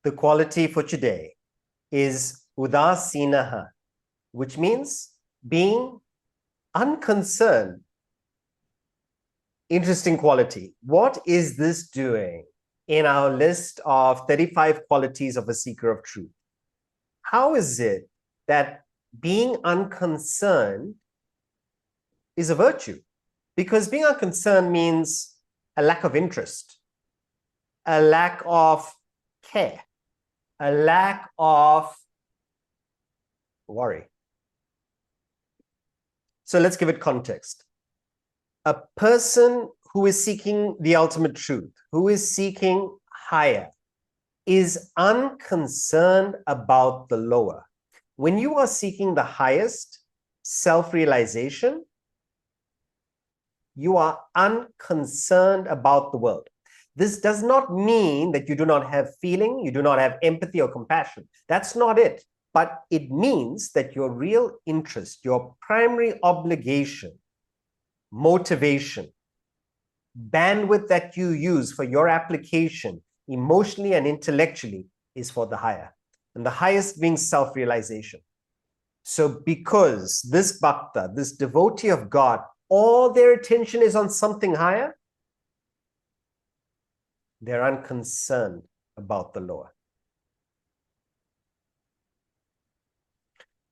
The quality for today is Udasinah, which means being unconcerned. Interesting quality. What is this doing in our list of 35 qualities of a seeker of truth? How is it that being unconcerned is a virtue? Because being unconcerned means a lack of interest, a lack of care, a lack of worry. So let's give it context. A person who is seeking the ultimate truth, who is seeking higher, is unconcerned about the lower. When you are seeking the highest, self-realization, you are unconcerned about the world. This does not mean that you do not have feeling, you do not have empathy or compassion. That's not it. But it means that your real interest, your primary obligation, motivation, bandwidth that you use for your application emotionally and intellectually is for the higher. And the highest being self-realization. So because this bhakta, this devotee of God, all their attention is on something higher, they're unconcerned about the lower.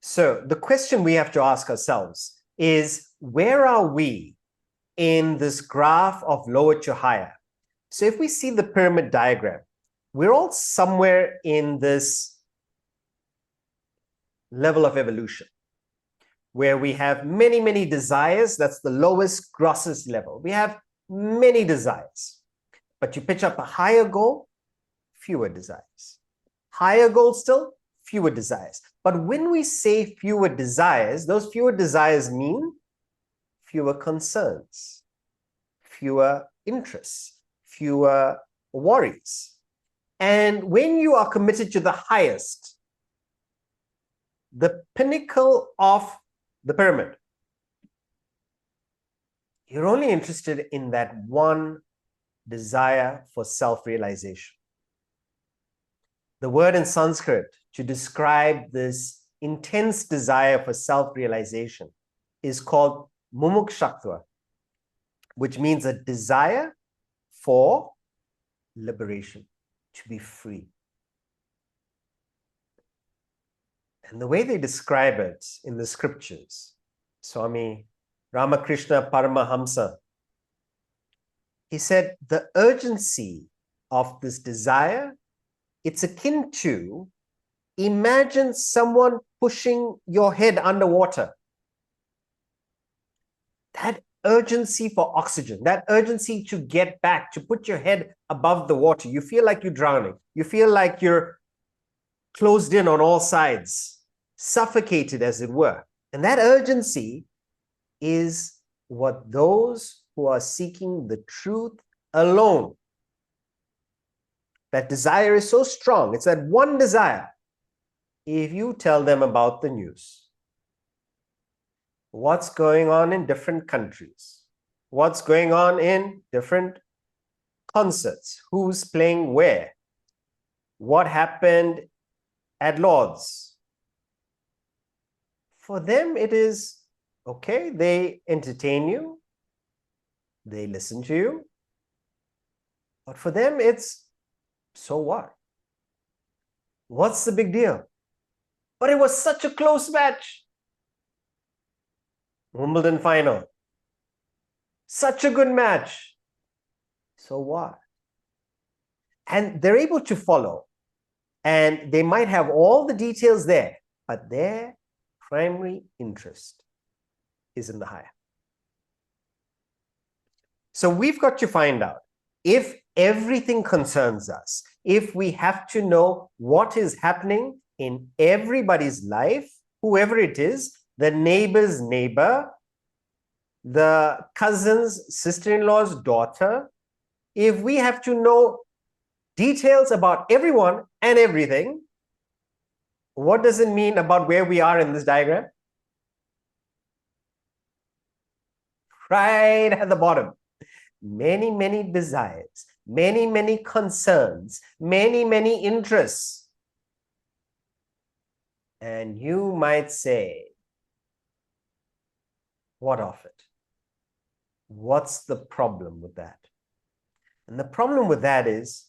So the question we have to ask ourselves is, where are we in this graph of lower to higher? So if we see the pyramid diagram, we're all somewhere in this level of evolution where we have many, many desires. That's the lowest, grossest level. We have many desires, but you pitch up a higher goal, fewer desires. Higher goal still, fewer desires. But when we say fewer desires, those fewer desires mean fewer concerns, fewer interests, fewer worries. And when you are committed to the highest, the pinnacle of the pyramid, you're only interested in that one desire for self-realization. The word in Sanskrit to describe this intense desire for self-realization is called mumukshakva, which means a desire for liberation, to be free. And the way they describe it in the scriptures, Swami Ramakrishna Paramahamsa, he said the urgency of this desire, it's akin to, imagine someone pushing your head underwater. That urgency for oxygen, that urgency to get back, to put your head above the water. You feel like you're drowning. You feel like you're closed in on all sides, suffocated as it were. And that urgency is what those who are seeking the truth alone. That desire is so strong. It's that one desire. If you tell them about the news, what's going on in different countries, what's going on in different concerts, who's playing where, what happened at Lord's, for them it is okay. They entertain you, they listen to you, but for them it's, so what? What's the big deal? But it was such a close match. Wimbledon final. Such a good match. So what? And they're able to follow. And they might have all the details there, but their primary interest is in the higher. So we've got to find out, if everything concerns us, if we have to know what is happening in everybody's life, whoever it is, the neighbor's neighbor, the cousin's sister-in-law's daughter, if we have to know details about everyone and everything, what does it mean about where we are in this diagram? Right at the bottom. Many, many desires, many, many concerns, many, many interests. And you might say, what of it? What's the problem with that? And the problem with that is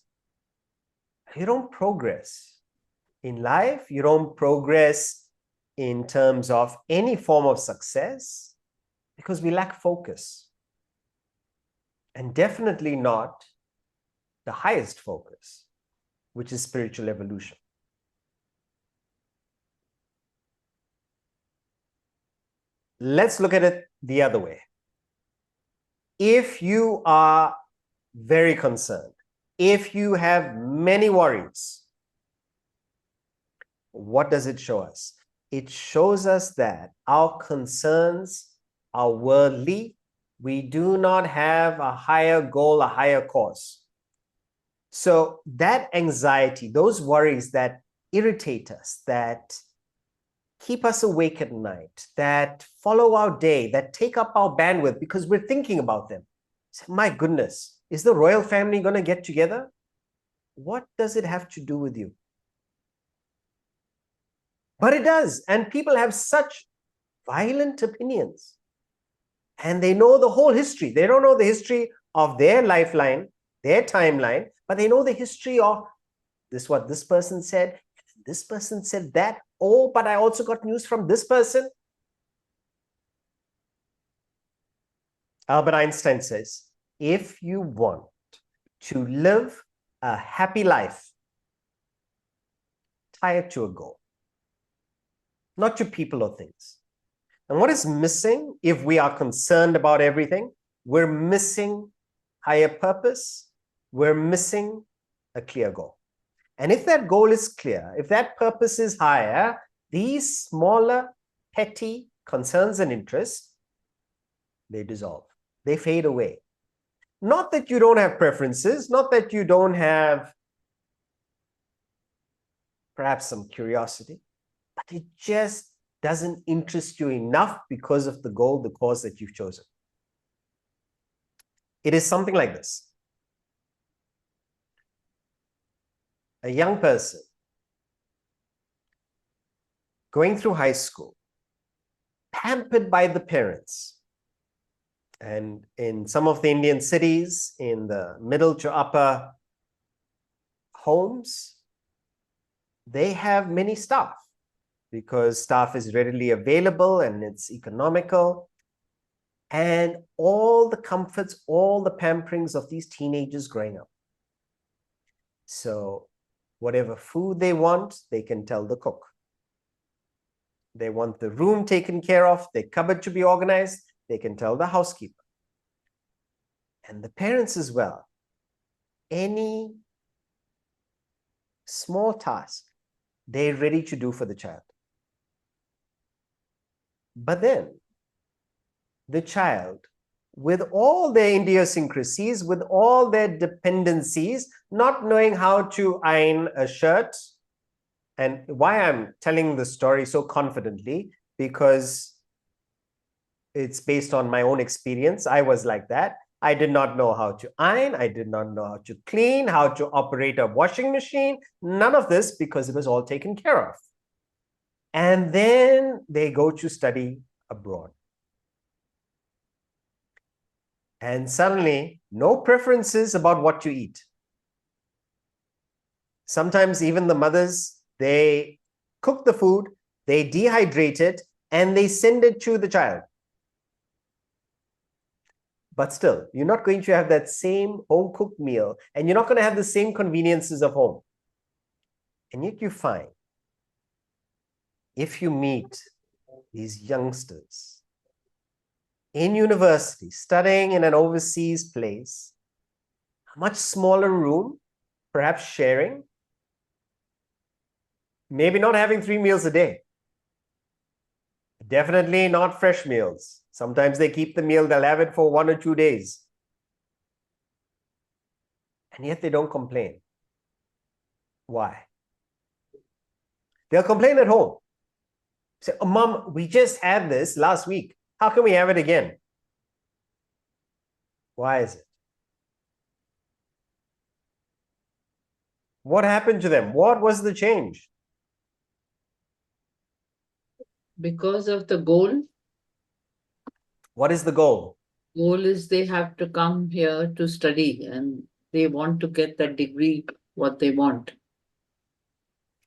you don't progress in life. You don't progress in terms of any form of success because we lack focus. And definitely not the highest focus, which is spiritual evolution. Let's look at it the other way. If you are very concerned, if you have many worries, what does it show us? It shows us that our concerns are worldly. We do not have a higher goal, a higher cause. So that anxiety, those worries that irritate us, that keep us awake at night, that follow our day, that take up our bandwidth because we're thinking about them. My goodness, is the royal family going to get together? What does it have to do with you? But it does. And people have such violent opinions. And they know the whole history. They don't know the history of their lifeline, their timeline, but they know the history of this, what this person said, this person said that. Oh, but I also got news from this person. Albert Einstein says, if you want to live a happy life, tie it to a goal, not to people or things. And what is missing if we are concerned about everything? We're missing higher purpose. We're missing a clear goal. And if that goal is clear, if that purpose is higher, these smaller, petty concerns and interests, they dissolve. They fade away. Not that you don't have preferences, not that you don't have perhaps some curiosity, but it just doesn't interest you enough because of the goal, the cause that you've chosen. It is something like this. A young person going through high school, pampered by the parents. And in some of the Indian cities, in the middle to upper homes, they have many staff because staff is readily available and it's economical. And all the comforts, all the pamperings of these teenagers growing up. So whatever food they want, they can tell the cook. They want the room taken care of, their cupboard to be organized, they can tell the housekeeper. And the parents as well. Any small task, they're ready to do for the child. But then, the child, with all their idiosyncrasies, with all their dependencies, not knowing how to iron a shirt. And why I'm telling the story so confidently, because it's based on my own experience. I was like that. I did not know how to iron. I did not know how to clean, how to operate a washing machine. None of this because it was all taken care of. And then they go to study abroad. And suddenly, no preferences about what to eat. Sometimes even the mothers, they cook the food, they dehydrate it, and they send it to the child. But still, you're not going to have that same home-cooked meal, and you're not going to have the same conveniences of home. And yet you find, if you meet these youngsters in university, studying in an overseas place, a much smaller room, perhaps sharing, maybe not having 3 meals a day. Definitely not fresh meals. Sometimes they keep the meal, they'll have it for 1 or 2 days. And yet they don't complain. Why? They'll complain at home. Say, oh, Mom, we just had this last week. How can we have it again? Why is it? What happened to them? What was the change? Because of the goal. What is the goal? Goal is they have to come here to study and they want to get that degree, what they want.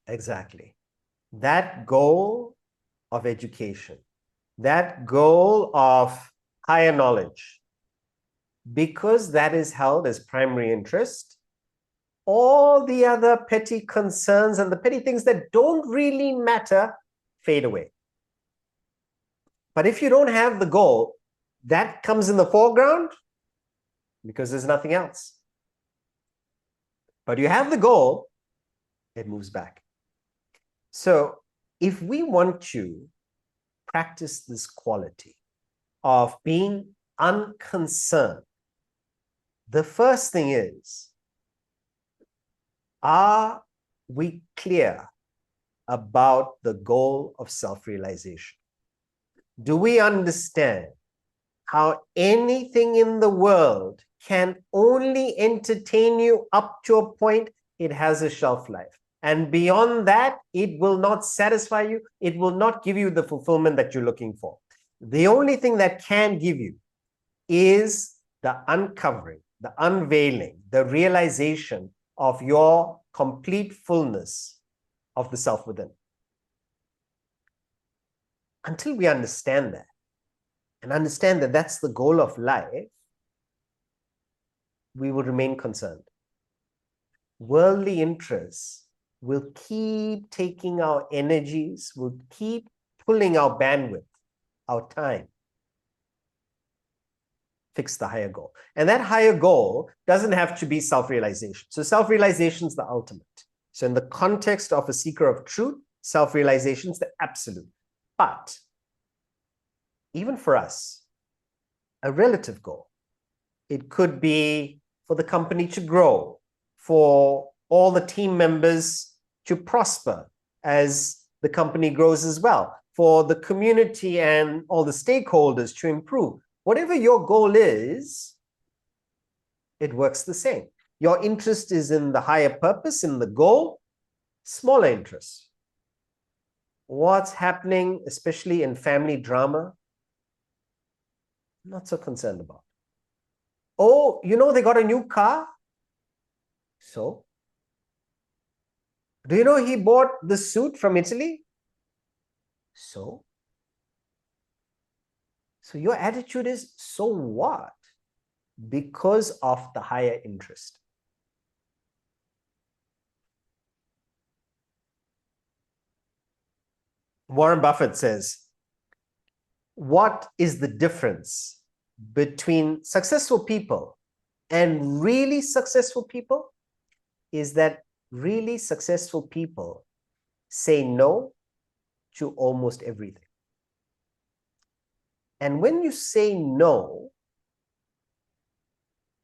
Exactly. That goal of education, that goal of higher knowledge, because that is held as primary interest, all the other petty concerns and the petty things that don't really matter fade away. But if you don't have the goal, that comes in the foreground because there's nothing else. But you have the goal, it moves back. So if we want to practice this quality of being unconcerned, the first thing is, are we clear about the goal of self-realization? Do we understand how anything in the world can only entertain you up to a point? It has a shelf life. And beyond that, it will not satisfy you. It will not give you the fulfillment that you're looking for. The only thing that can give you is the uncovering, the unveiling, the realization of your complete fullness of the self within. Until we understand that, and understand that that's the goal of life, we will remain concerned. Worldly interests will keep taking our energies, will keep pulling our bandwidth, our time. Fix the higher goal. And that higher goal doesn't have to be self-realization. So self-realization is the ultimate. So in the context of a seeker of truth, self-realization is the absolute. But even for us, a relative goal, it could be for the company to grow, for all the team members to prosper as the company grows as well, for the community and all the stakeholders to improve. Whatever your goal is, it works the same. Your interest is in the higher purpose, in the goal, smaller interests. What's happening, especially in family drama, not so concerned about. Oh, you know, they got a new car. So, do you know he bought the suit from Italy? So your attitude is, so what? Because of the higher interest. Warren Buffett says, what is the difference between successful people and really successful people? Is that really successful people say no to almost everything. And when you say no,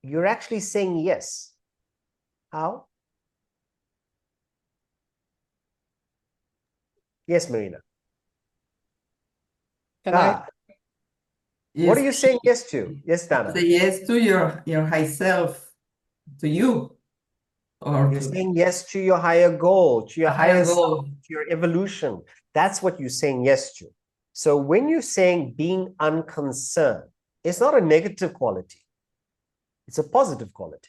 you're actually saying yes. How? Yes, Marina. Yes, What are you saying yes to? Yes, Dana. say yes to your high self, to you, or You're to saying yes to your higher goal, to your a higher higher goal. self, to your evolution. That's what you're saying yes to. So when you're saying being unconcerned, it's not a negative quality. It's a positive quality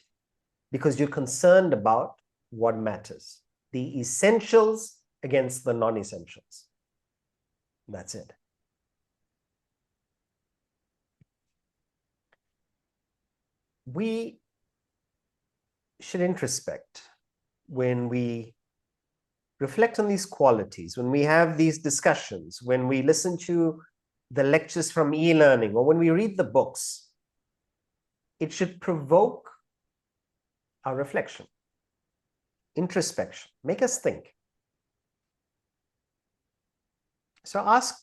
because you're concerned about what matters, the essentials against the non-essentials. That's it. We should introspect when we reflect on these qualities, when we have these discussions, when we listen to the lectures from e-learning, or when we read the books. It should provoke our reflection, introspection, make us think. So ask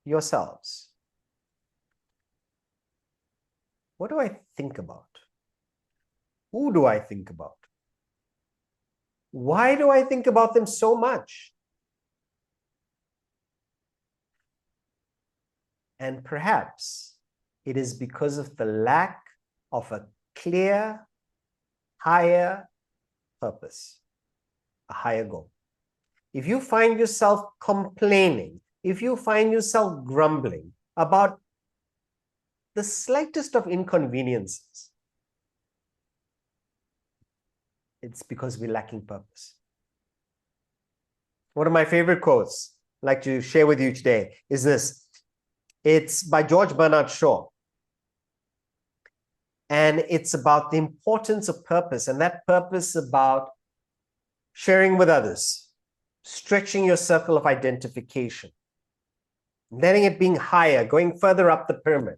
yourselves, what do I think about? Who do I think about? Why do I think about them so much? And perhaps it is because of the lack of a clear, higher purpose. a higher goal. If you find yourself complaining, if you find yourself grumbling about the slightest of inconveniences, it's because we're lacking purpose. One of my favorite quotes I'd like to share with you today is this. It's by George Bernard Shaw. And it's about the importance of purpose, and that purpose about sharing with others, stretching your circle of identification, letting it being higher, going further up the pyramid.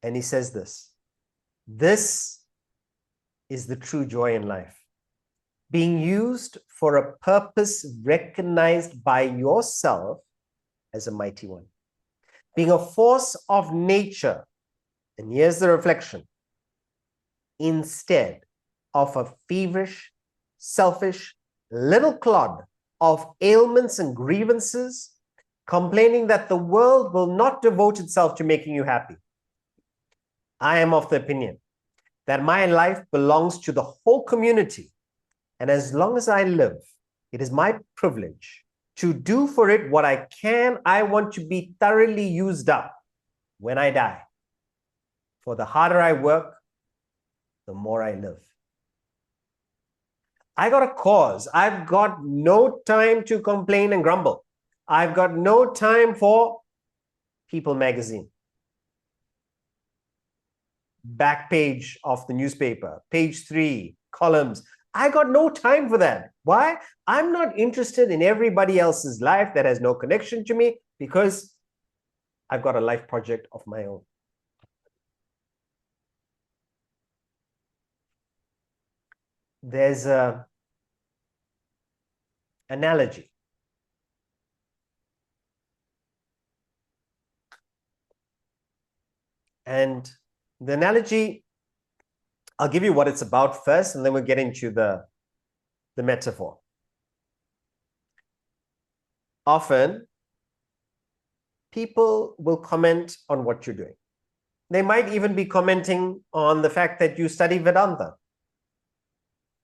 And he says this is the true joy in life. Being used for a purpose recognized by yourself as a mighty one. Being a force of nature, and here's the reflection, instead of a feverish, selfish, little clod of ailments and grievances, complaining that the world will not devote itself to making you happy. I am of the opinion that my life belongs to the whole community, and as long as I live, it is my privilege to do for it what I can. I want to be thoroughly used up when I die. For the harder I work, the more I live. I got a cause. I've got no time to complain and grumble. I've got no time for People magazine. Back page of the newspaper, page 3, columns. I got no time for that. Why? I'm not interested in everybody else's life that has no connection to me, because I've got a life project of my own. There's an analogy. And the analogy, I'll give you what it's about first, and then we'll get into the metaphor. Often, people will comment on what you're doing. They might even be commenting on the fact that you study Vedanta.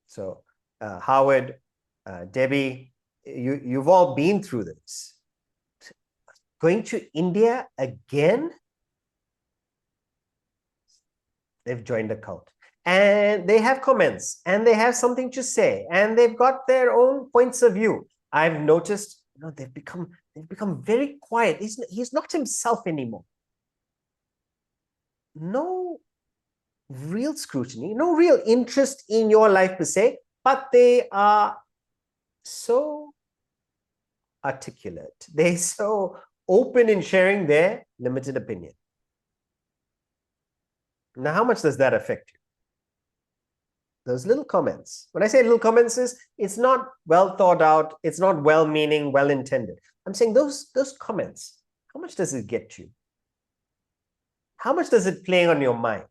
So, Howard, Debbie, you've all been through this. Going to India again? They've joined a cult. And they have comments, and they have something to say, and they've got their own points of view. I've noticed, they've become very quiet. He's not himself anymore. No real scrutiny, no real interest in your life per se, but they are so articulate. They're so open in sharing their limited opinion. Now, how much does that affect you? Those little comments. When I say little comments, it's not well thought out, it's not well-meaning, well-intended. I'm saying those comments, how much does it get you? How much does it play on your mind?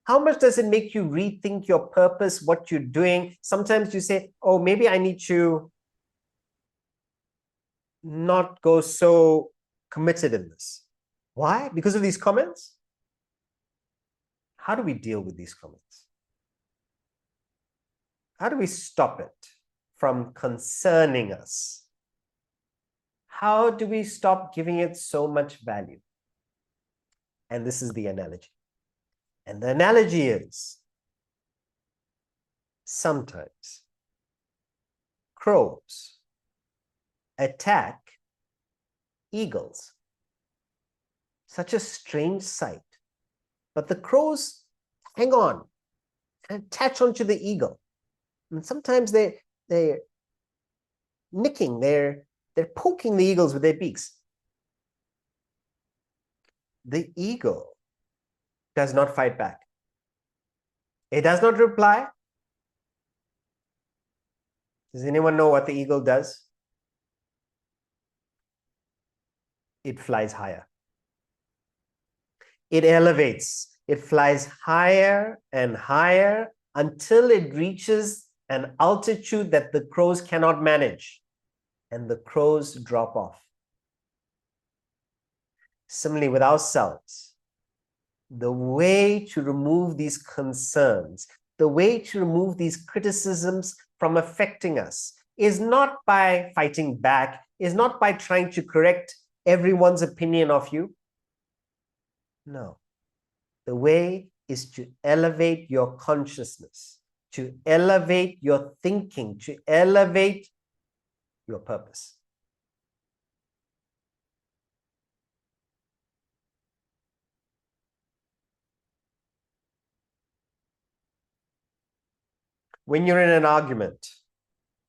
How much does it make you rethink your purpose, what you're doing? Sometimes you say, oh, maybe I need to not go so committed in this. Why? Because of these comments? How do we deal with these comments? How do we stop it from concerning us? How do we stop giving it so much value? And this is the analogy. And the analogy is, sometimes crows attack eagles. Such a strange sight. But the crows hang on and attach onto the eagle. And sometimes they're nicking, they're poking the eagles with their beaks. The eagle does not fight back. It does not reply. Does anyone know what the eagle does? It flies higher. It elevates. It flies higher and higher until it reaches an altitude that the crows cannot manage, and the crows drop off. Similarly, with ourselves, the way to remove these concerns, the way to remove these criticisms from affecting us is not by fighting back, is not by trying to correct everyone's opinion of you. No. The way is to elevate your consciousness, to elevate your thinking, to elevate your purpose. When you're in an argument,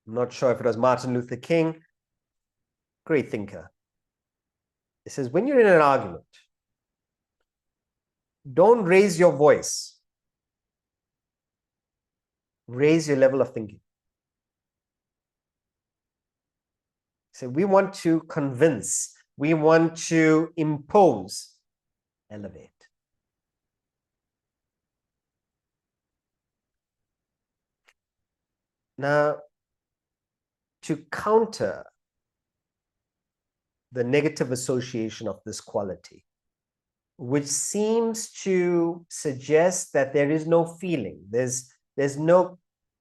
I'm not sure if it was Martin Luther King, great thinker. It says, when you're in an argument, don't raise your voice. Raise your level of thinking. So we want to convince, we want to impose, elevate. Now, to counter the negative association of this quality, which seems to suggest that there is no feeling, there's no,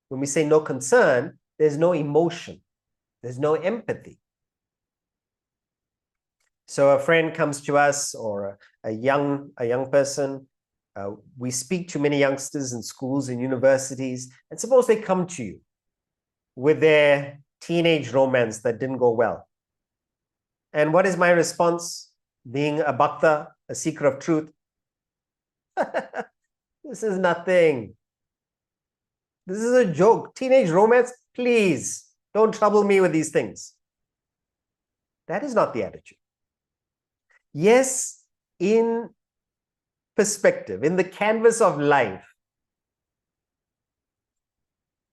when we say no concern, there's no emotion, there's no empathy. So a friend comes to us, or a young person, we speak to many youngsters in schools and universities, and suppose they come to you with their teenage romance that didn't go well. And what is my response? Being a bhakta, a seeker of truth. This is nothing. This is a joke. Teenage romance, please don't trouble me with these things. That is not the attitude. Yes, in perspective, in the canvas of life,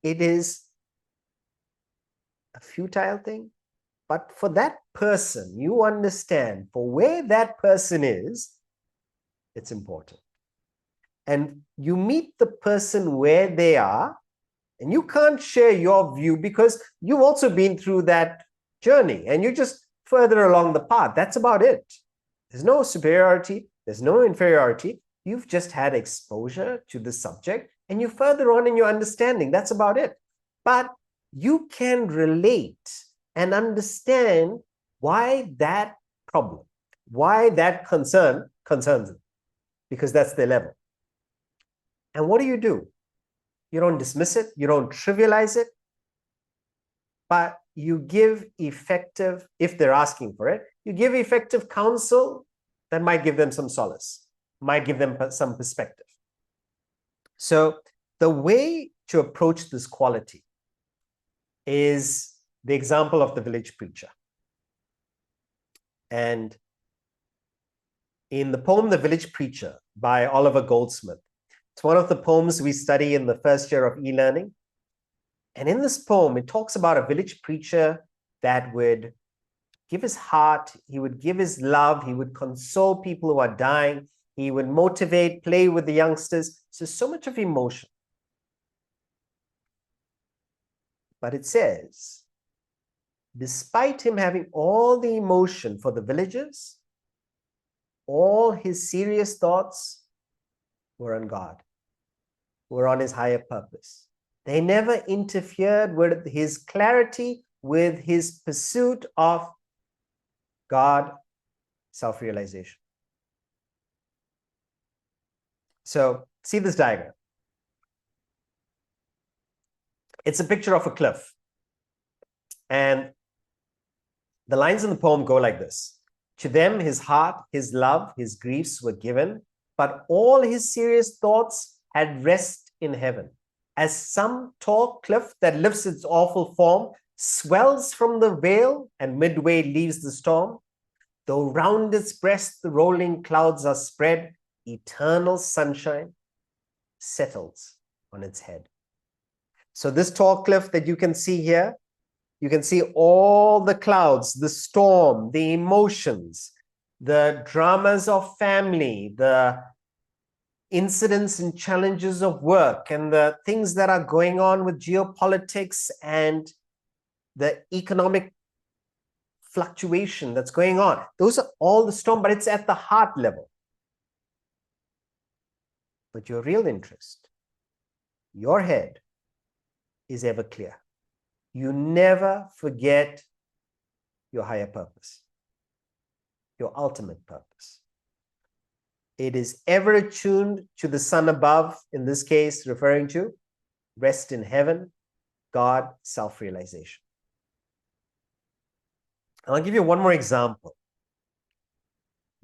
it is a futile thing. But for that person, you understand, for where that person is, it's important. And you meet the person where they are, and you can't share your view because you've also been through that journey and you're just further along the path. That's about it. There's no superiority, there's no inferiority. You've just had exposure to the subject and you're further on in your understanding. That's about it. But you can relate and understand why that problem, why that concern concerns them, because that's their level. And what do? You don't dismiss it, you don't trivialize it, but you give effective, if they're asking for it, you give effective counsel that might give them some solace, might give them some perspective. So the way to approach this quality is the example of the village preacher. And in the poem, The Village Preacher by Oliver Goldsmith, it's one of the poems we study in the first year of e-learning. And in this poem, it talks about a village preacher that would give his heart, he would give his love, he would console people who are dying, he would motivate, play with the youngsters. So much of emotion. But it says, despite him having all the emotion for the villagers, all his serious thoughts were on God, were on his higher purpose. They never interfered with his clarity, with his pursuit of God, self-realization. So see this diagram. It's a picture of a cliff. And the lines in the poem go like this. To them, his heart, his love, his griefs were given, but all his serious thoughts had rest in heaven. As some tall cliff that lifts its awful form, swells from the vale and midway leaves the storm, though round its breast the rolling clouds are spread, eternal sunshine settles on its head. So this tall cliff that you can see here, you can see all the clouds, the storm, the emotions, the dramas of family, the incidents and challenges of work, and the things that are going on with geopolitics and the economic fluctuation that's going on. Those are all the storm, but it's at the heart level. But your real interest, your head, is ever clear. You never forget your higher purpose, your ultimate purpose. It is ever attuned to the sun above, in this case, referring to rest in heaven, God, self-realization. I'll give you one more example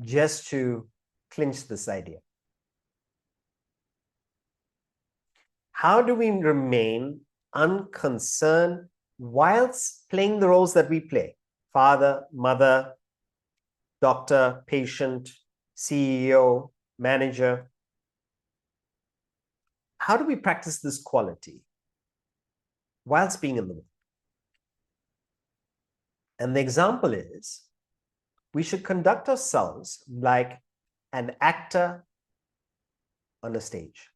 just to clinch this idea. How do we remain unconcerned whilst playing the roles that we play? Father, mother, doctor, patient, CEO, manager. How do we practice this quality whilst being in the world? And the example is, we should conduct ourselves like an actor on a stage.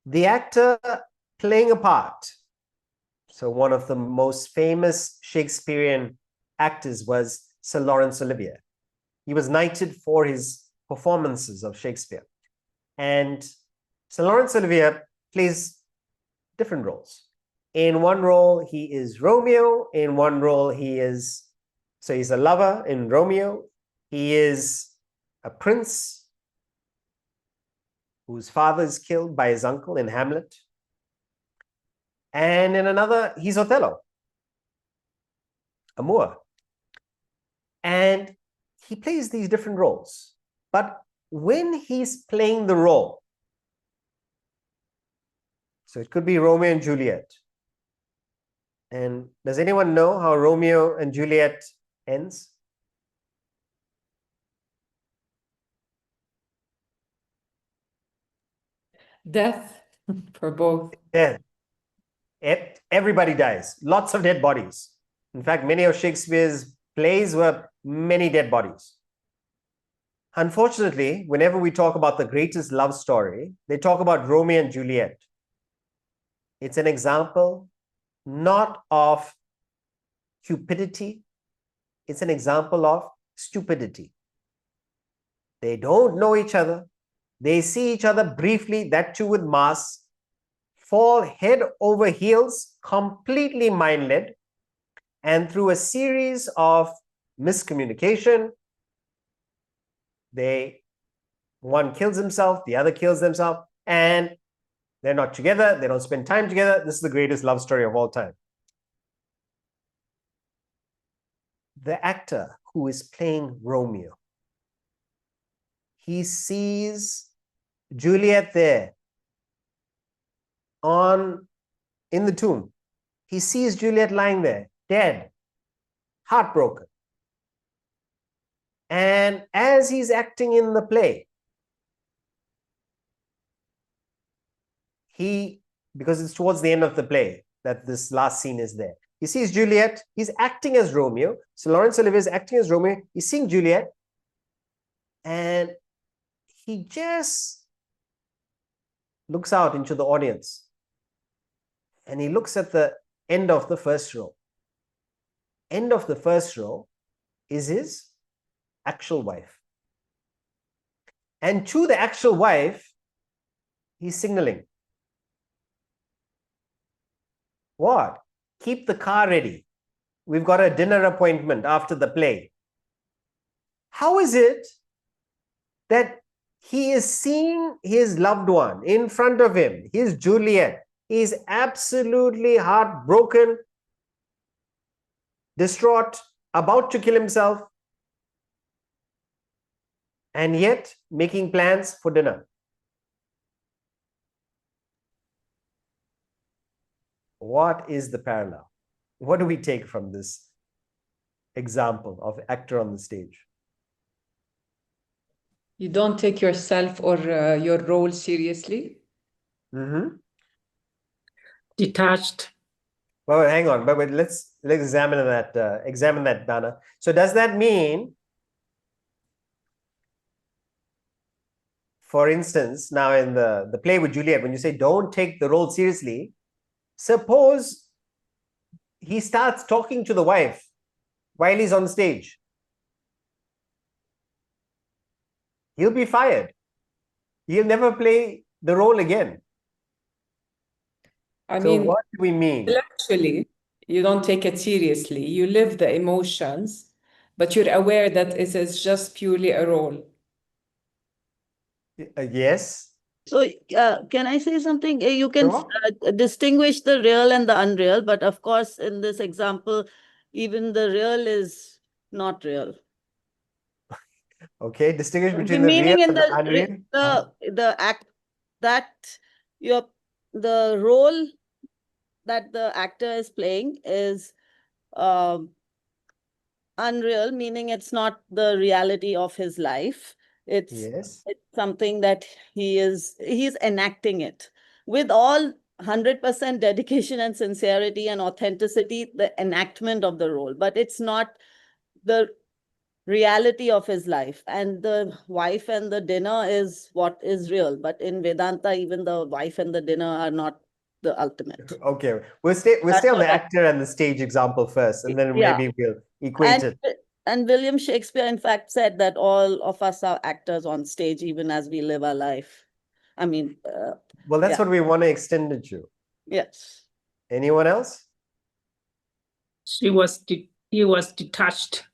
The actor playing a part. So one of the most famous Shakespearean actors was Sir Laurence Olivier. He was knighted for his performances of Shakespeare. And Sir Laurence Olivier plays different roles. In one role, he is Romeo. In one role, he's a lover in Romeo. He is a prince whose father is killed by his uncle in Hamlet. And in another, he's Othello, a Moor. And he plays these different roles. But when he's playing the role, so it could be Romeo and Juliet. And does anyone know how Romeo and Juliet ends? Death for both. Death. Everybody dies. Lots of dead bodies. In fact, many of Shakespeare's plays were many dead bodies. Unfortunately, whenever we talk about the greatest love story, they talk about Romeo and Juliet. It's an example not of cupidity, it's an example of stupidity. They don't know each other. They see each other briefly, that too with masks, fall head over heels, completely mind-led, and through a series of miscommunication, one kills himself, the other kills themselves, and they're not together, they don't spend time together. This is the greatest love story of all time. The actor who is playing Romeo, he sees Juliet there in the tomb. He sees Juliet lying there, dead, heartbroken. And as he's acting in the play, because it's towards the end of the play that this last scene is there. He sees Juliet, he's acting as Romeo. So Laurence Olivier is acting as Romeo, he's seeing Juliet, and he just looks out into the audience. And he looks at the end of the first row. End of the first row is his actual wife. And to the actual wife, he's signaling. What? Keep the car ready. We've got a dinner appointment after the play. How is it that he is seeing his loved one in front of him, his Juliet? He's absolutely heartbroken, distraught, about to kill himself, and yet making plans for dinner. What is the parallel? What do we take from this example of actor on the stage? You don't take yourself or your role seriously. Mm-hmm. Detached. Well, hang on, but let's examine that, Dana. So does that mean, for instance, now in the play with Juliet, when you say don't take the role seriously, suppose he starts talking to the wife while he's on stage. He'll be fired. He'll never play the role again. I So mean, what do we mean? intellectually, you don't take it seriously. You live the emotions, but you're aware that it is just purely a role. Yes. So, can I say something? You can Sure. distinguish the real and the unreal, but of course, in this example, even the real is not real. Okay. Distinguish between the real Meaning in and the unreal. the act that your the role that the actor is playing is um unreal, meaning it's not the reality of his life. It's Yes. it's something that he's enacting it with all 100% dedication and sincerity and authenticity, the enactment of the role, but it's not the reality of his life. And the wife and the dinner is what is real, but in Vedanta, even the wife and the dinner are not the ultimate. Okay. We'll stay That's on the what I, actor and the stage example first, and then yeah. maybe we'll equate it. And William Shakespeare, in fact, said that all of us are actors on stage, even as we live our life. I mean, Well, that's yeah, what we want to extend it to. yes. Anyone else? He was detached.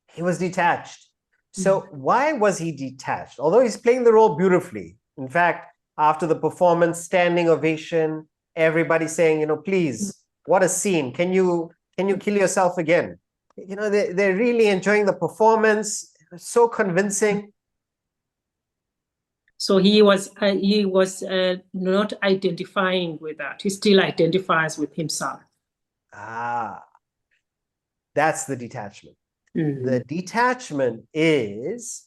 He was detached. So why was he detached? Although he's playing the role beautifully. In fact, after the performance, standing ovation, everybody saying, please, what a scene. Can you kill yourself again? They're really enjoying the performance. So convincing. So he was not identifying with that. He still identifies with himself. That's the detachment. The detachment is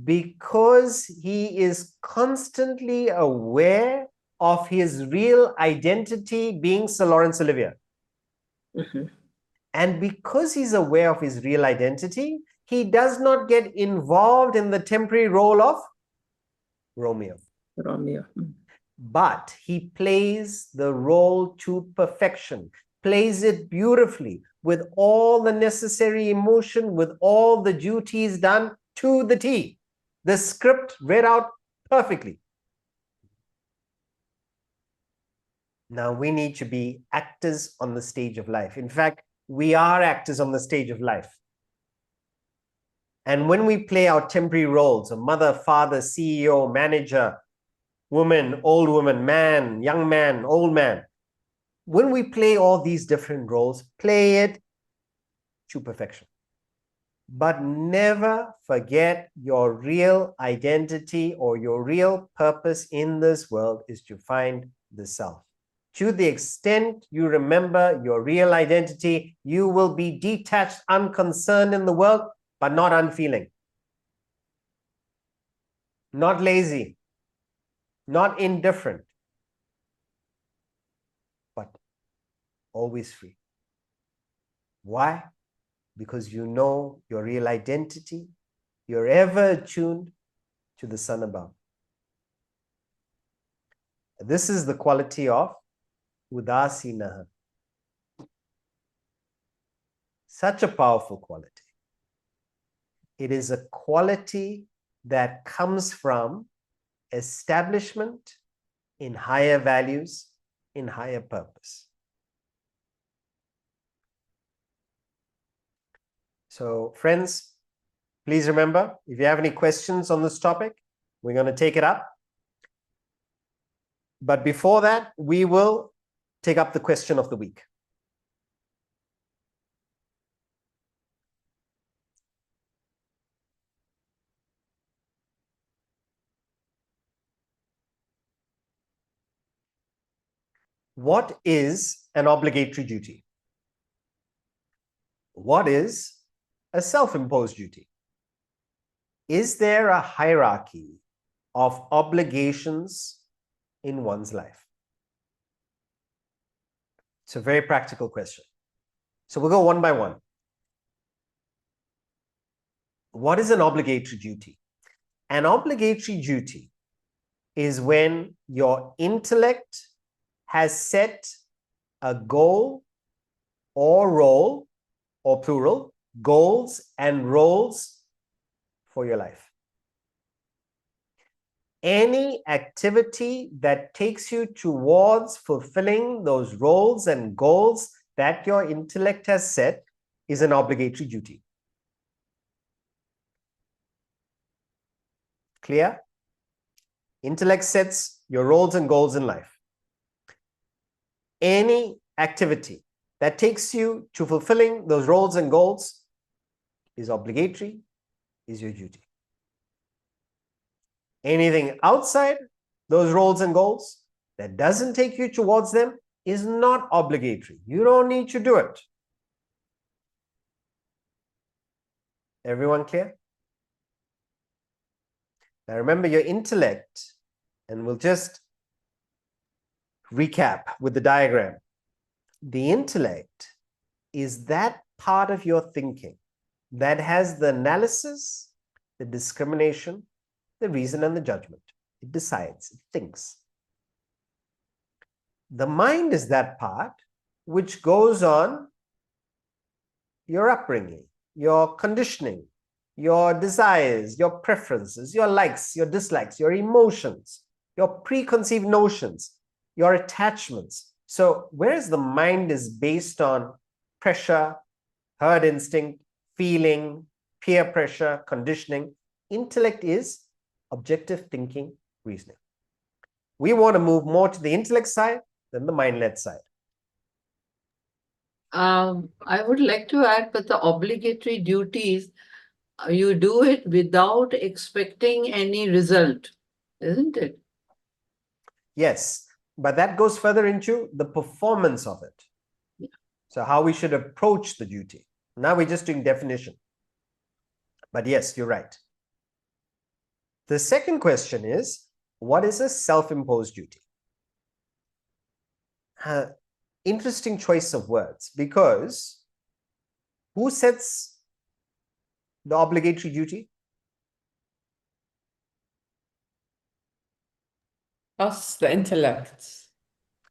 because he is constantly aware of his real identity being Sir Laurence Olivier. And because he's aware of his real identity, he does not get involved in the temporary role of Romeo. But he plays the role to perfection, plays it beautifully, with all the necessary emotion, with all the duties done to the T. The script read out perfectly. Now we need to be actors on the stage of life. In fact, we are actors on the stage of life. And when we play our temporary roles of mother, father, CEO, manager, woman, old woman, man, young man, old man, when we play all these different roles, play it to perfection. But never forget your real identity or your real purpose in this world is to find the self. To the extent you remember your real identity, you will be detached, unconcerned in the world, but not unfeeling, not lazy, not indifferent, but always free. Why? Because you know your real identity, you're ever attuned to the sun above. This is the quality of Udasinah. Such a powerful quality. It is a quality that comes from establishment in higher values, in higher purpose. So, friends, please remember, if you have any questions on this topic, we're going to take it up. But before that, we will take up the question of the week. What is an obligatory duty? What is a self-imposed duty? Is there a hierarchy of obligations in one's life? It's a very practical question. So we'll go one by one. What is an obligatory duty? An obligatory duty is when your intellect has set a goal or role, or plural, goals and roles for your life. Any activity that takes you towards fulfilling those roles and goals that your intellect has set is an obligatory duty. Clear? Intellect sets your roles and goals in life. Any activity that takes you to fulfilling those roles and goals is obligatory, is your duty. Anything outside those roles and goals that doesn't take you towards them is not obligatory. You don't need to do it. Everyone clear? Now remember your intellect, and we'll just recap with the diagram. The intellect is that part of your thinking that has the analysis, the discrimination, the reason, and the judgment. It decides, it thinks. The mind is that part which goes on your upbringing, your conditioning, your desires, your preferences, your likes, your dislikes, your emotions, your preconceived notions, your attachments. So whereas the mind is based on pressure, herd instinct, feeling, peer pressure, conditioning, intellect is objective thinking, reasoning. We want to move more to the intellect side than the mind-led side. I would like to add, but the obligatory duties, you do it without expecting any result, isn't it? Yes, but that goes further into the performance of it. Yeah. So how we should approach the duty. Now we're just doing definition. But yes, you're right. The second question is, what is a self-imposed duty? Interesting choice of words, because who sets the obligatory duty? Us, the intellect.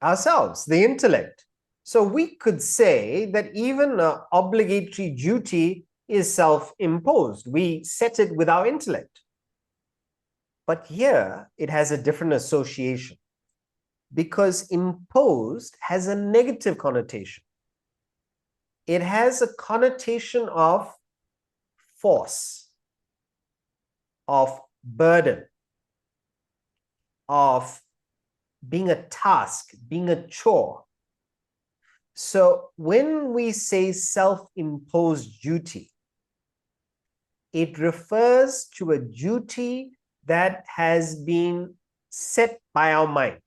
Ourselves, the intellect. So we could say that even an obligatory duty is self-imposed. We set it with our intellect. But here it has a different association, because imposed has a negative connotation. It has a connotation of force, of burden, of being a task, being a chore. So when we say self-imposed duty, it refers to a duty that has been set by our mind,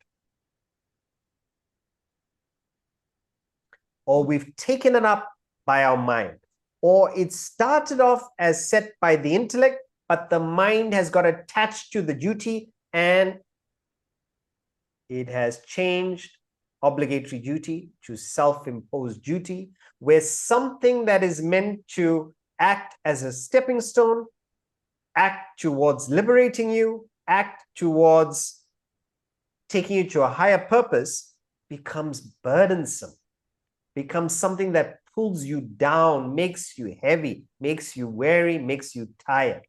or we've taken it up by our mind, or it started off as set by the intellect, but the mind has got attached to the duty and it has changed obligatory duty to self-imposed duty, where something that is meant to act as a stepping stone, act towards liberating you, act towards taking you to a higher purpose, becomes burdensome, becomes something that pulls you down, makes you heavy, makes you weary, makes you tired.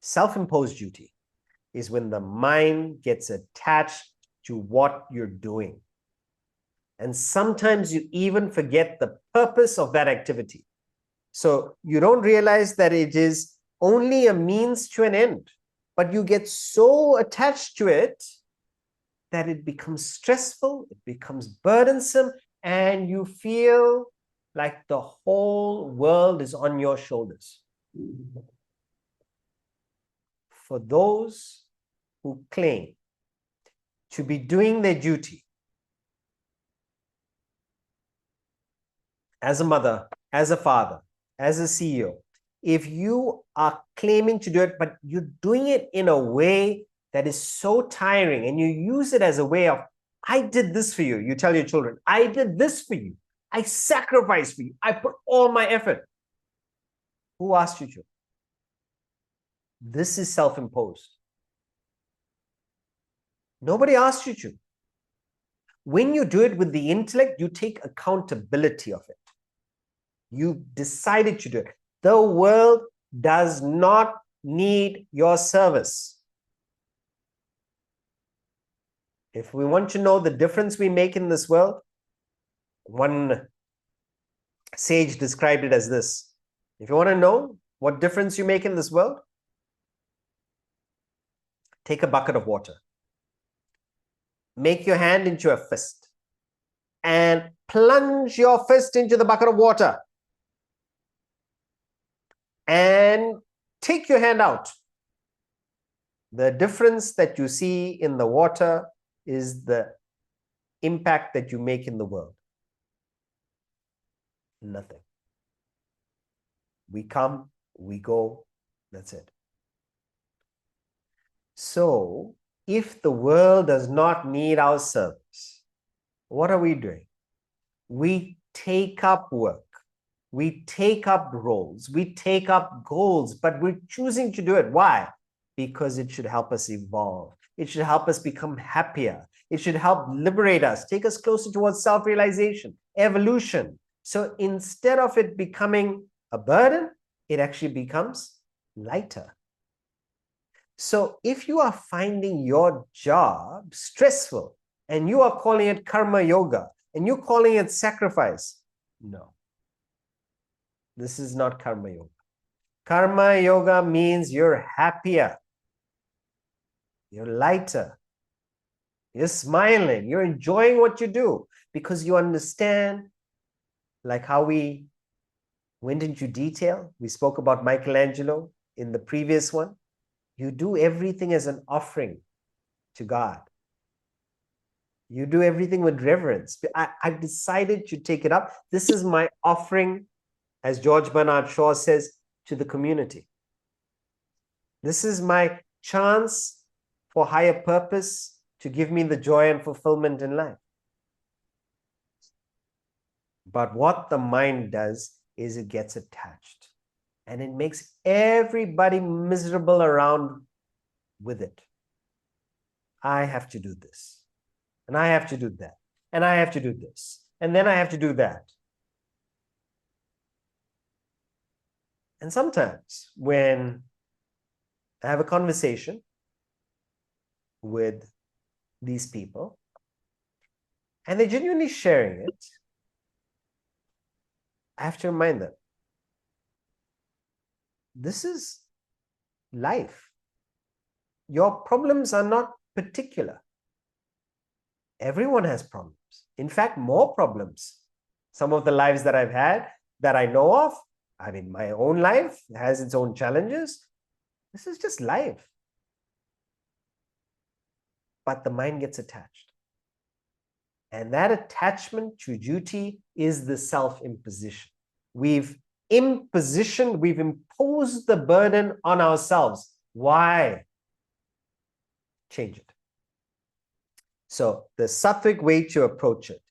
Self-imposed duty is when the mind gets attached to what you're doing. And sometimes you even forget the purpose of that activity. So you don't realize that it is only a means to an end, but you get so attached to it that it becomes stressful, it becomes burdensome, and you feel like the whole world is on your shoulders. For those who claim to be doing their duty as a mother, as a father, as a CEO, if you are claiming to do it, but you're doing it in a way that is so tiring, and you use it as a way of, I did this for you. You tell your children, I did this for you. I sacrificed for you. I put all my effort. Who asked you to? This is self-imposed. Nobody asked you to. When you do it with the intellect, you take accountability of it. You decided to do it. The world does not need your service. If we want to know the difference we make in this world, one sage described it as this. If you want to know what difference you make in this world, take a bucket of water. Make your hand into a fist and plunge your fist into the bucket of water. And take your hand out. The difference that you see in the water is the impact that you make in the world. Nothing. We come, we go, that's it. So, if the world does not need our service, what are we doing? We take up work. We take up roles. We take up goals, but we're choosing to do it. Why? Because it should help us evolve. It should help us become happier. It should help liberate us, take us closer towards self-realization, evolution. So instead of it becoming a burden, it actually becomes lighter. So if you are finding your job stressful and you are calling it karma yoga and you're calling it sacrifice, no. This is not karma yoga. Karma yoga means you're happier. You're lighter. You're smiling. You're enjoying what you do because you understand, like how we went into detail. We spoke about Michelangelo in the previous one. You do everything as an offering to God. You do everything with reverence. I've decided to take it up. This is my offering, as George Bernard Shaw says, to the community. This is my chance for higher purpose to give me the joy and fulfillment in life. But what the mind does is it gets attached and it makes everybody miserable around with it. I have to do this, and I have to do that, and I have to do this, and then I have to do that. And sometimes when I have a conversation with these people and they're genuinely sharing it, I have to remind them, this is life. Your problems are not particular. Everyone has problems. In fact, more problems. Some of the lives that I've had that I know of, I mean, my own life has its own challenges. This is just life. But the mind gets attached. And that attachment to duty is the self-imposition. We've imposed the burden on ourselves. Why? Change it. So the sattvic way to approach it,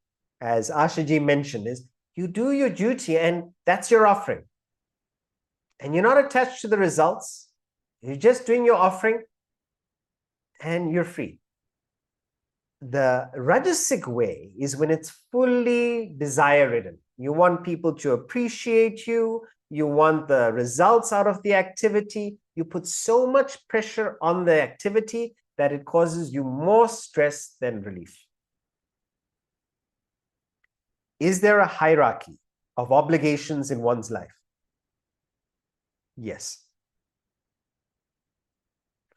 as Ashaji mentioned, is you do your duty and that's your offering. And you're not attached to the results. You're just doing your offering and you're free. The rajasic way is when it's fully desire-ridden. You want people to appreciate you. You want the results out of the activity. You put so much pressure on the activity that it causes you more stress than relief. Is there a hierarchy of obligations in one's life? Yes.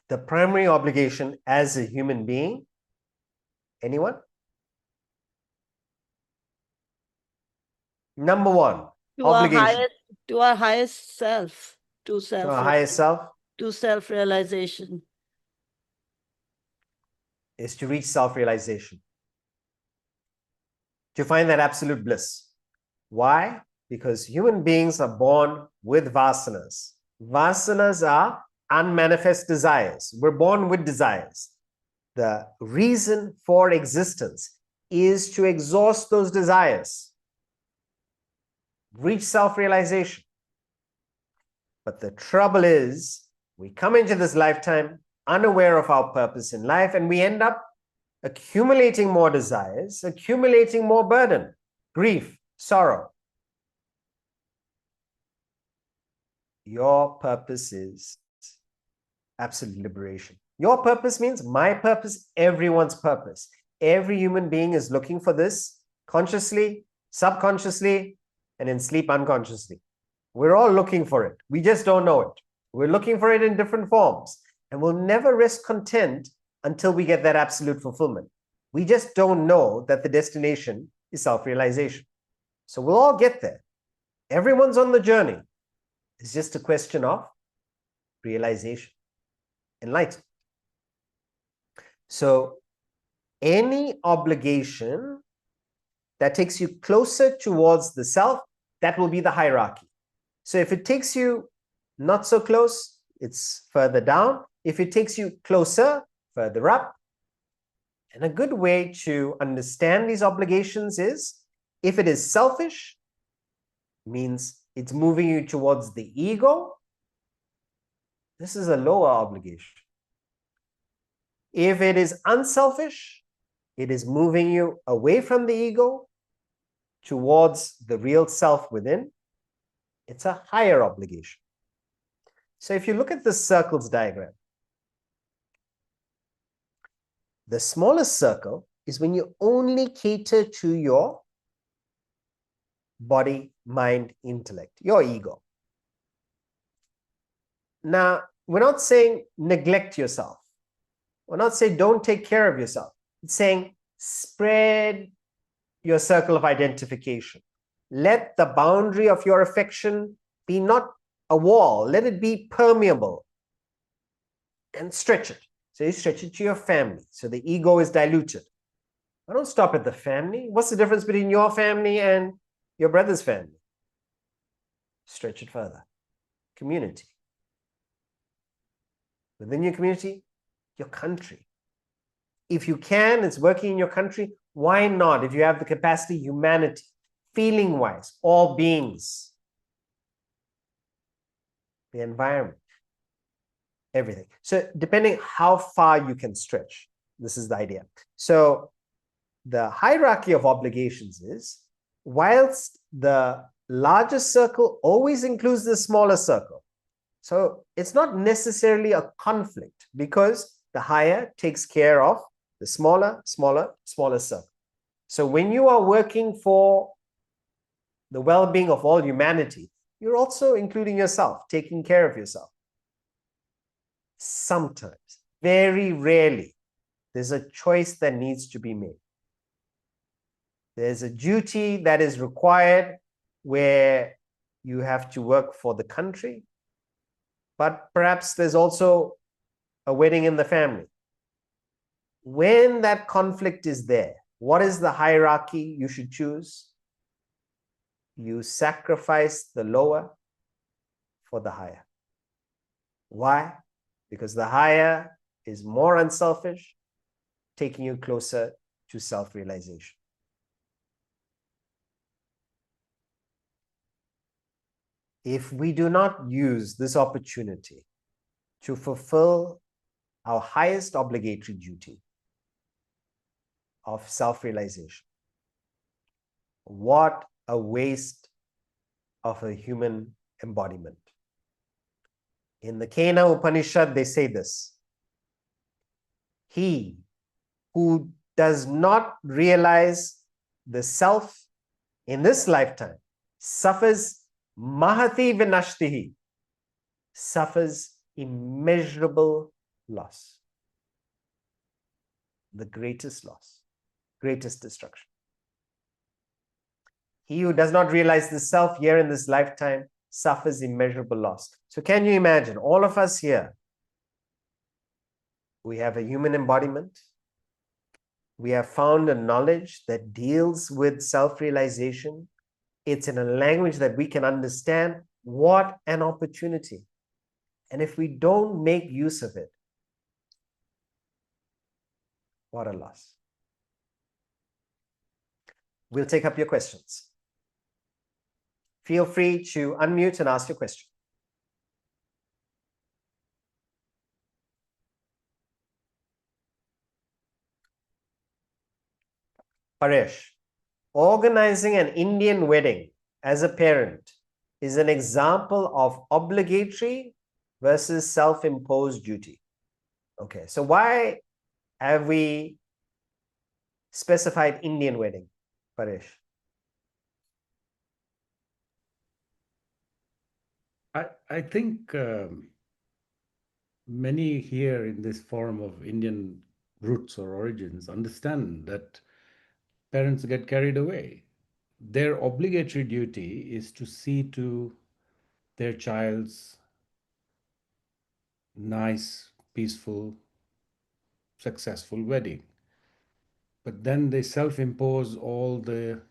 The primary obligation as a human being, anyone? Number one, obligation. To our highest self, to Our highest self to self-realization. is to reach self-realization, to find that absolute bliss. Why? Because human beings are born with vasanas. Vasanas are unmanifest desires. We're born with desires. The reason for existence is to exhaust those desires, reach self-realization. But the trouble is, we come into this lifetime unaware of our purpose in life, and we end up accumulating more desires, accumulating more burden, grief, sorrow. Your purpose is absolute liberation. Your purpose means my purpose, everyone's purpose. Every human being is looking for this consciously, subconsciously, and in sleep unconsciously. We're all looking for it. We just don't know it. We're looking for it in different forms, and we'll never rest content until we get that absolute fulfillment. We just don't know that the destination is self-realization. So we'll all get there. Everyone's on the journey. It's just a question of realization, enlightenment. So any obligation that takes you closer towards the self, that will be the hierarchy. So if it takes you not so close, it's further down. If it takes you closer, further up. And a good way to understand these obligations is, if it is selfish, means it's moving you towards the ego, this is a lower obligation. If it is unselfish, it is moving you away from the ego towards the real self within. It's a higher obligation. So if you look at this circles diagram, the smallest circle is when you only cater to your body, mind, intellect, your ego. Now, we're not saying neglect yourself. We're not saying don't take care of yourself. It's saying spread your circle of identification. Let the boundary of your affection be not a wall. Let it be permeable and stretch it. So you stretch it to your family. So the ego is diluted. I don't stop at the family. What's the difference between your family and your brother's family? Stretch it further. Community. Within your community, your country. If you can, it's working in your country. Why not? If you have the capacity, humanity, feeling-wise, all beings, the environment, everything. So depending how far you can stretch, this is the idea. So the hierarchy of obligations is, whilst the largest circle always includes the smaller circle. So it's not necessarily a conflict, because the higher takes care of the smaller circle. So when you are working for the well-being of all humanity, you're also including yourself, taking care of yourself. Sometimes, very rarely, there's a choice that needs to be made. There's a duty that is required where you have to work for the country, but perhaps there's also a wedding in the family. When that conflict is there, what is the hierarchy you should choose? You sacrifice the lower for the higher. Why? Because the higher is more unselfish, taking you closer to self-realization. If we do not use this opportunity to fulfill our highest obligatory duty of self-realization, what a waste of a human embodiment. In the Kena Upanishad, they say this: he who does not realize the self in this lifetime suffers mahati vinashtihi, suffers immeasurable loss. The greatest loss, greatest destruction. He who does not realize the self here in this lifetime suffers immeasurable loss. So can you imagine, all of us here, we have a human embodiment. We have found a knowledge that deals with self-realization. It's in a language that we can understand. What an opportunity. And if we don't make use of it, what a loss. We'll take up your questions. Feel free to unmute and ask your question. Paresh, organizing an Indian wedding as a parent is an example of obligatory versus self-imposed duty. Okay, so why have we specified Indian wedding, Paresh? I think many here in this forum of Indian roots or origins understand that parents get carried away. Their obligatory duty is to see to their child's nice, peaceful, successful wedding. But then they self-impose all the,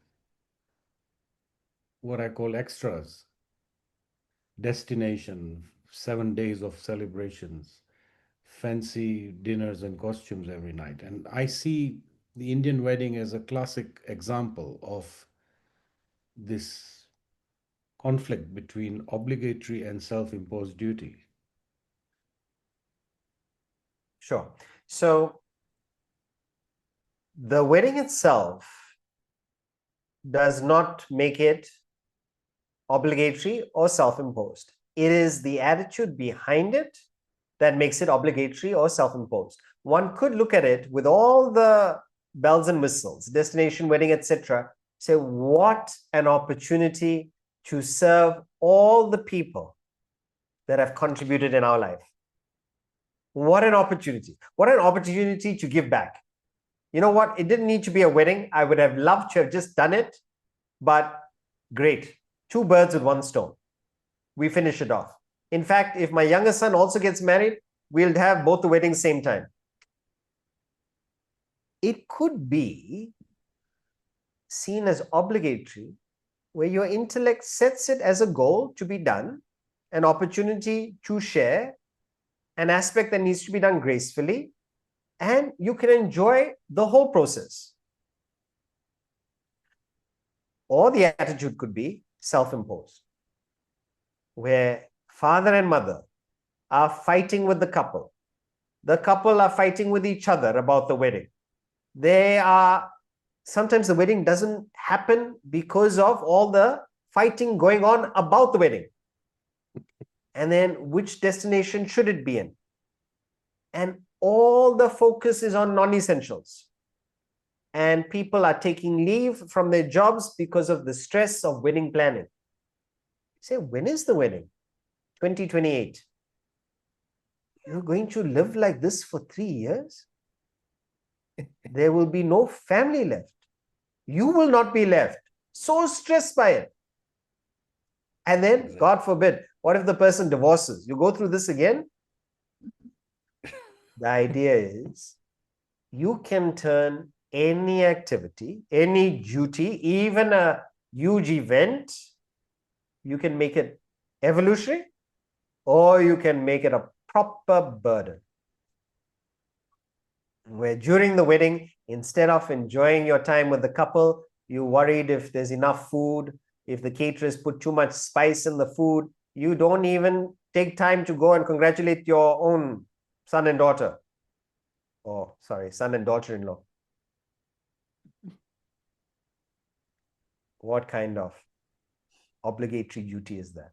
what I call extras, destination, 7 days of celebrations, fancy dinners and costumes every night. And I see the Indian wedding as a classic example of this conflict between obligatory and self-imposed duty. Sure. So the wedding itself does not make it obligatory or self-imposed. It is the attitude behind it that makes it obligatory or self-imposed. One could look at it with all the bells and whistles, destination, wedding, etc. Say, what an opportunity to serve all the people that have contributed in our life. What an opportunity. What an opportunity to give back. You know what? It didn't need to be a wedding. I would have loved to have just done it, but great. 2 birds with 1 stone. We finish it off. In fact, if my younger son also gets married, we'll have both the weddings same time. It could be seen as obligatory, where your intellect sets it as a goal to be done, an opportunity to share, an aspect that needs to be done gracefully, and you can enjoy the whole process. Or the attitude could be self-imposed, where father and mother are fighting with the couple. The couple are fighting with each other about the wedding. Sometimes the wedding doesn't happen because of all the fighting going on about the wedding. And then which destination should it be in? And all the focus is on non-essentials. And people are taking leave from their jobs because of the stress of wedding planning. Say, when is the wedding? 2028. You're going to live like this for 3 years? There will be no family left. You will not be left. So stressed by it. And then, God forbid, what if the person divorces? You go through this again? The idea is you can turn any activity, any duty, even a huge event, you can make it evolutionary, or you can make it a proper burden. Where during the wedding, instead of enjoying your time with the couple, you worried if there's enough food, if the caterers put too much spice in the food. You don't even take time to go and congratulate your own son and daughter. Oh, sorry, son and daughter-in-law. What kind of obligatory duty is that?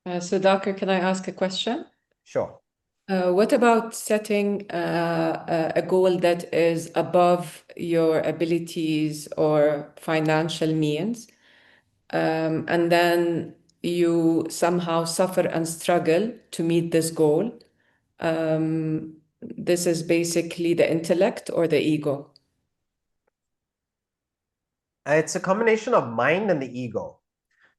Sudhakar, can I ask a question? Sure. What about setting a goal that is above your abilities or financial means, and then you somehow suffer and struggle to meet this goal? This is basically the intellect or the ego? It's a combination of mind and the ego.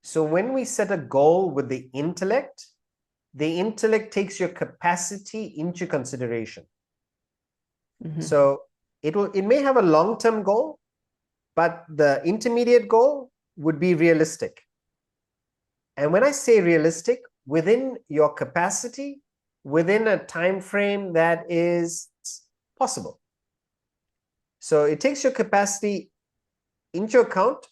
So when we set a goal with the intellect takes your capacity into consideration. Mhm. So it may have a long-term goal, but the intermediate goal would be realistic. And when I say realistic, within your capacity, within a time frame that is possible. So it takes your capacity into account,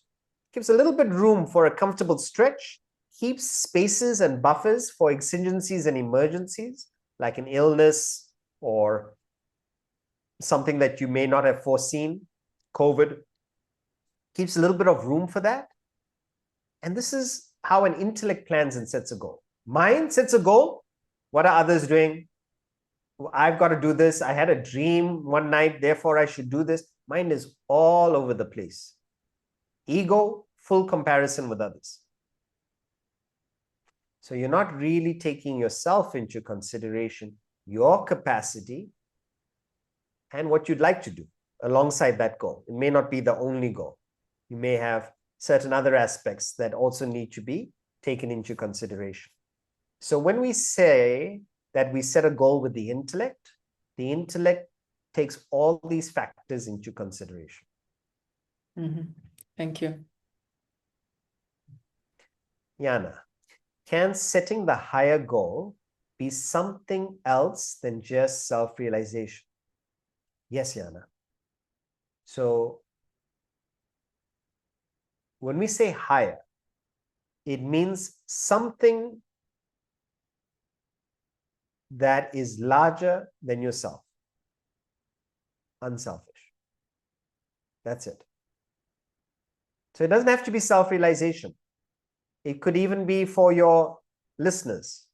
gives a little bit room for a comfortable stretch, keeps spaces and buffers for exigencies and emergencies, like an illness or something that you may not have foreseen, COVID, keeps a little bit of room for that. And this is how an intellect plans and sets a goal. Mind sets a goal. What are others doing? I've got to do this. I had a dream one night, therefore I should do this. Mind is all over the place. Ego, full comparison with others. So you're not really taking yourself into consideration, your capacity, and what you'd like to do alongside that goal. It may not be the only goal. You may have certain other aspects that also need to be taken into consideration. So when we say that we set a goal with the intellect takes all these factors into consideration. Thank you. Yana, can setting the higher goal be something else than just self-realization? Yes, Yana. So when we say higher, it means something that is larger than yourself. Unselfish. That's it. So it doesn't have to be self-realization. It could even be for your listeners.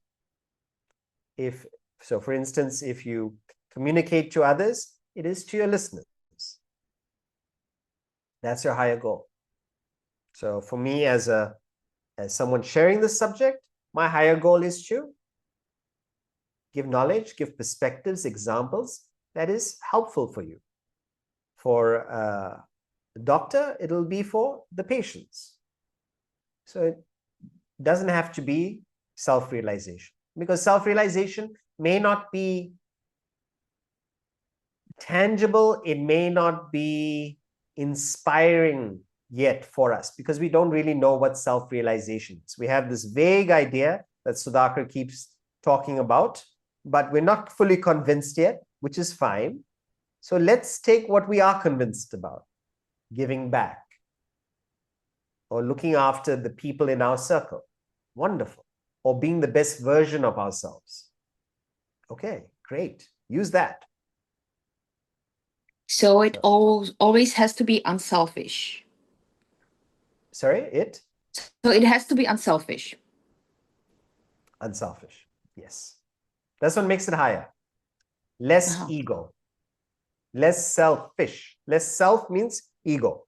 So for instance, if you communicate to others, it is to your listeners. That's your higher goal. So for me, as someone sharing this subject, my higher goal is to give knowledge, give perspectives, examples that is helpful for you. For the doctor, it'll be for the patients. So it doesn't have to be self-realization, because self-realization may not be tangible, it may not be inspiring yet for us, because we don't really know what self-realization is. We have this vague idea that Sudhakar keeps talking about, but we're not fully convinced yet, which is fine. So let's take what we are convinced about: giving back or looking after the people in our circle. Wonderful. Or being the best version of ourselves. Okay, great. Use that. So it always has to be unselfish. Sorry, it? So it has to be unselfish. Unselfish. Yes. That's what makes it higher. Less ego. Less selfish. Less self means ego.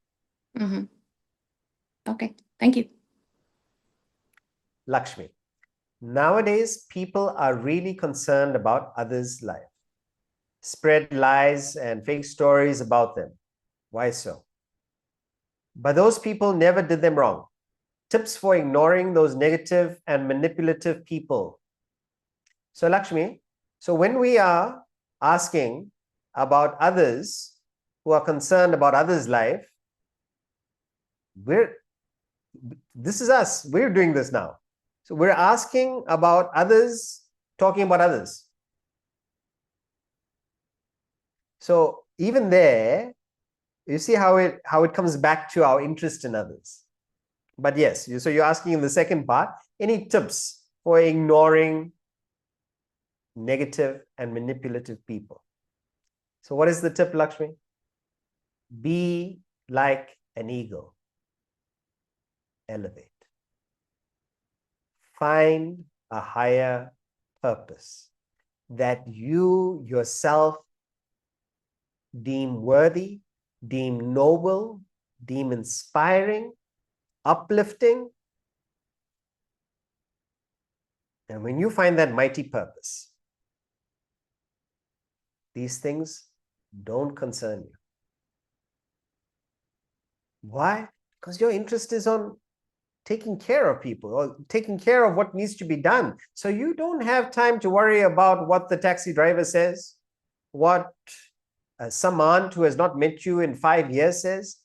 Okay, thank you. Lakshmi. Nowadays, people are really concerned about others' life. Spread lies and fake stories about them. Why so? But those people never did them wrong. Tips for ignoring those negative and manipulative people. So Lakshmi, so when we are asking about others who are concerned about others' life, this is us. We're doing this now. So we're asking about others, talking about others. So even there, you see how it comes back to our interest in others. But yes, so you're asking in the second part, any tips for ignoring negative and manipulative people? So what is the tip, Lakshmi? Be like an eagle. Elevate. Find a higher purpose that you yourself deem worthy, deem noble, deem inspiring, uplifting. And when you find that mighty purpose, these things don't concern you. Why? Because your interest is on taking care of people or taking care of what needs to be done. So you don't have time to worry about what the taxi driver says, what some aunt who has not met you in 5 years says.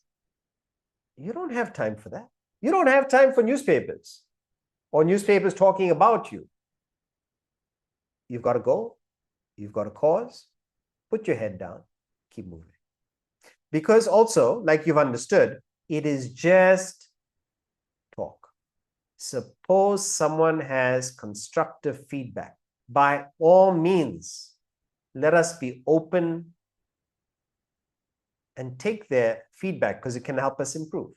You don't have time for that. You don't have time for newspapers or newspapers talking about you. You've got a goal. You've got a cause. Put your head down. Keep moving. Because also, like you've understood, it is just talk. Suppose someone has constructive feedback. By all means, let us be open and take their feedback because it can help us improve.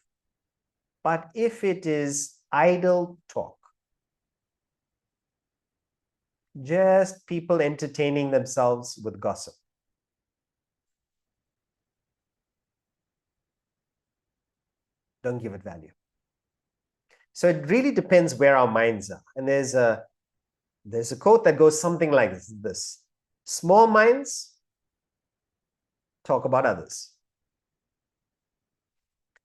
But if it is idle talk. Just people entertaining themselves with gossip. Don't give it value. So it really depends where our minds are. And there's a quote that goes something like this. Small minds talk about others.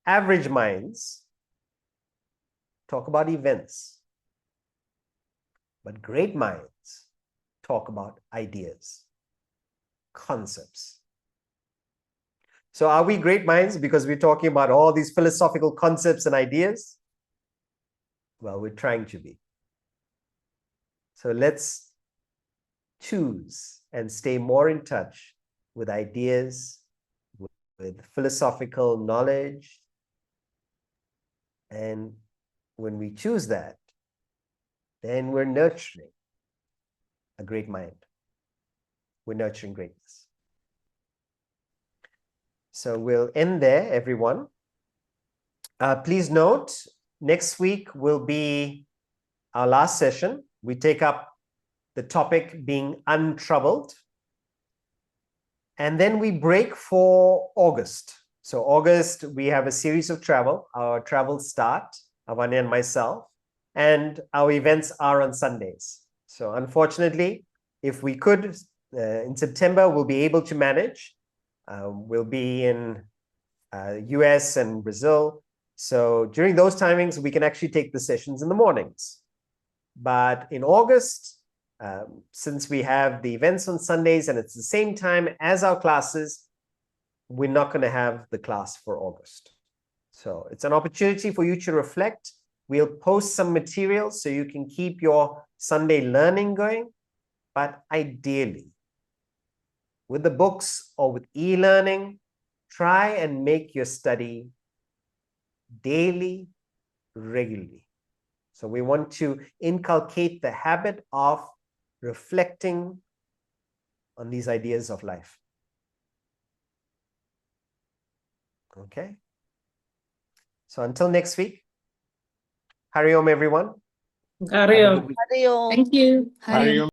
Average minds talk about events. But great minds talk about ideas, concepts. So are we great minds because we're talking about all these philosophical concepts and ideas? Well, we're trying to be. So let's choose and stay more in touch with ideas, with philosophical knowledge. And when we choose that, then we're nurturing a great mind. We're nurturing greatness. So we'll end there, everyone. Please note, next week will be our last session. We take up the topic being untroubled. And then we break for August. So August, we have a series of travel. Our travels start, Avanya and myself, and our events are on Sundays. So unfortunately, if we could, in September, we'll be able to manage. We'll be in US and Brazil. So during those timings, we can actually take the sessions in the mornings. But in August, since we have the events on Sundays and it's the same time as our classes, we're not going to have the class for August. So it's an opportunity for you to reflect. We'll post some materials so you can keep your Sunday learning going. But ideally, with the books or with e-learning, try and make your study daily, regularly. So we want to inculcate the habit of reflecting on these ideas of life. Okay? So until next week, Hari Om, everyone. Hari Have a Om. good week. Hari Om. Thank you. Hari Om.